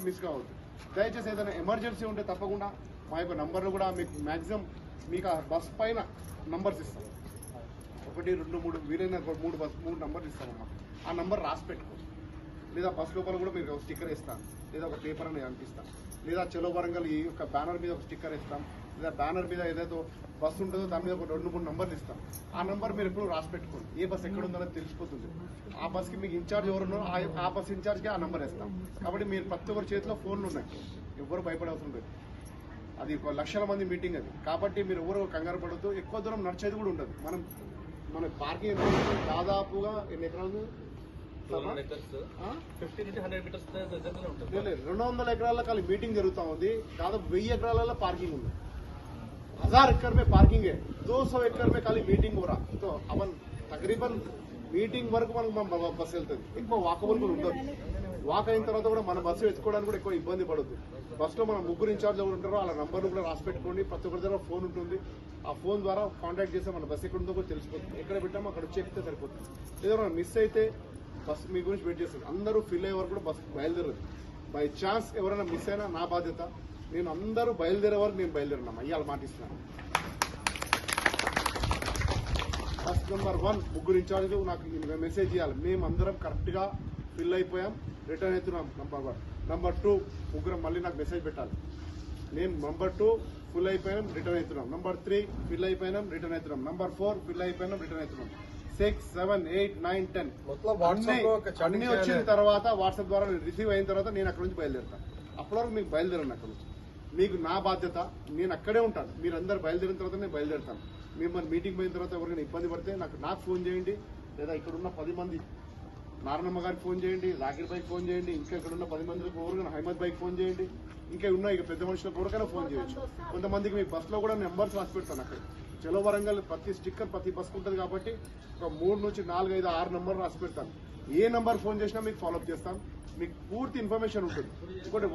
Miss కావద్దు. దయచేసి ఏదైనా ఎమర్జెన్సీ ఉంటే తప్పకుండా మా యొక్క నంబర్లు కూడా మీకు మ్యాక్సిమం మీకు ఆ బస్ పైన నంబర్స్ ఇస్తాం. 1, 2, 3 వీలైన 3 నంబర్లు ఇస్తామమ్మా. ఆ నంబర్ రాసి పెట్టుకో. లేదా బస్ లోపల కూడా మీరు ఒక స్టిక్కర్ ఇస్తాను, లేదా ఒక పేపర్ అని అనిపిస్తాను, లేదా చలో వరంగల్ ఈ యొక్క బ్యానర్ మీద ఒక స్టిక్కర్ ఇస్తాం, లేదా బ్యానర్ మీద ఏదైతే బస్సు ఉంటుందో దాని మీద ఒక 2-3 నంబర్లు ఇస్తాం. ఆ నంబర్ మీరు ఎప్పుడు రాసి పెట్టుకోండి. ఏ బస్ ఎక్కడ ఉందో తెలిసిపోతుంది. ఆ బస్కి మీకు ఇన్ఛార్జ్ ఎవరు ఉన్నారో ఆ బస్ ఇన్ఛార్జ్కి ఆ నంబర్ ఇస్తాం. కాబట్టి మీరు ప్రతి ఒక్కరి చేతిలో ఫోన్లు ఉన్నాయి, ఎవరు భయపడే అవసరం లేదు. అది 1 లక్షల మంది మీటింగ్ అది. కాబట్టి మీరు ఎవరు కంగారు పడద్దు. ఎక్కువ దూరం నడిచేది కూడా ఉండదు. మన పార్కింగ్ దాదాపుగా ఎన్ని ఎకరాలు? 200 ఎకరాల కాలి మీటింగ్ జరుగుతా ఉంది. దాదాపు 1000 ఎకరాల పార్किंग ఉంది. 1000 एकड़ में पार्किंग है, 200 एकड़ में खाली मीटिंग हो रहा. तो अपन तकरीबन మీటింగ్ వరకు మనకు బస్సు వెళ్తుంది. ఎక్కువ వాకబుల్ కూడా ఉండదు. వాక్ అయిన తర్వాత కూడా మన బస్సు ఎత్తుకోవడానికి కూడా ఎక్కువ ఇబ్బంది పడద్దు. బస్సులో మన 3 ఇన్ఛార్జ్ ఎవరు ఉంటారో వాళ్ళ నంబర్లు కూడా రాసి పెట్టుకోండి. ప్రతి ఒక్కరి దగ్గర ఫోన్ ఉంటుంది. ఆ ఫోన్ ద్వారా కాంటాక్ట్ చేస్తే మన బస్సు ఎక్కడ ఉందో కూడా తెలిసిపోతుంది. ఎక్కడ పెట్టామో అక్కడ వచ్చి ఎక్కితే సరిపోతుంది. ఏదైనా మిస్ అయితే బస్సు మీ గురించి వెయిట్ చేస్తుంది. అందరూ ఫిల్ అయ్యే వరకు కూడా బస్సు బయలుదేరదు. బై ఛాన్స్ ఎవరైనా మిస్ అయినా నా బాధ్యత. నేను అందరూ బయలుదేరే వరకు నేను బయలుదేరినామా ఇవాళ మాటిస్తున్నాను. బస్ నెంబర్ 1 3 ఇన్ఛార్జ్లు నాకు మెసేజ్ చేయాలి. మేము అందరం కరెక్ట్ గా ఫిల్ అయిపోయాం, రిటర్న్ అవుతున్నాం. నంబర్ 1. నంబర్ 2 ముగ్గురం మళ్ళీ నాకు మెసేజ్ పెట్టాలి. మేము నంబర్ 2 ఫుల్ అయిపోయినాం, రిటర్న్ అవుతున్నాం. నంబర్ 3 ఫిల్ అయిపోయినాం, రిటర్న్ అవుతున్నాం. నంబర్ 4 ఫిల్ అయిపోయినాం, రిటర్న్ అవుతున్నాం. 6, 7, 8, 9, 10 అన్ని వచ్చిన తర్వాత వాట్సాప్ ద్వారా రిసీవ్ అయిన తర్వాత నేను అక్కడ నుంచి బయలుదేరుతాను. అప్పటి వరకు మీకు బయలుదేరాను. అక్కడ నుంచి మీకు నా బాధ్యత. నేను అక్కడే ఉంటాను. మీరందరూ బయలుదేరిన తర్వాత నేను బయలుదేరుతాను. మిమ్మల్ని మీటింగ్ పోయిన తర్వాత ఎవరికైనా ఇబ్బంది పడితే నాకు ఫోన్ చేయండి, లేదా ఇక్కడ ఉన్న 10 మంది నారాయణమ్మ గారికి ఫోన్ చేయండి, జాకిర్ భాయ్కి ఫోన్ చేయండి, ఇంకా ఇక్కడ ఉన్న 10 మందికి ఎవరికైనా అహ్మద్ భాయ్కి ఫోన్ చేయండి, ఇంకా ఉన్న ఇక పెద్ద మనుషులకు ఎవరికైనా ఫోన్ చేయొచ్చు. కొంతమందికి మీ బస్సులో కూడా నెంబర్స్ రాసి పెడతాను. అక్కడ చలో వరంగల్ ప్రతి స్టిక్కర్ ప్రతి బస్కు ఉంటుంది కాబట్టి ఒక 3 నుంచి 4, 5, 6 నంబర్లు రాసి పెడతాను. ఏ నంబర్ ఫోన్ చేసినా మీకు ఫాలోఅప్ చేస్తాను. మీకు పూర్తి ఇన్ఫర్మేషన్ ఉంటుంది. ఇంకోటి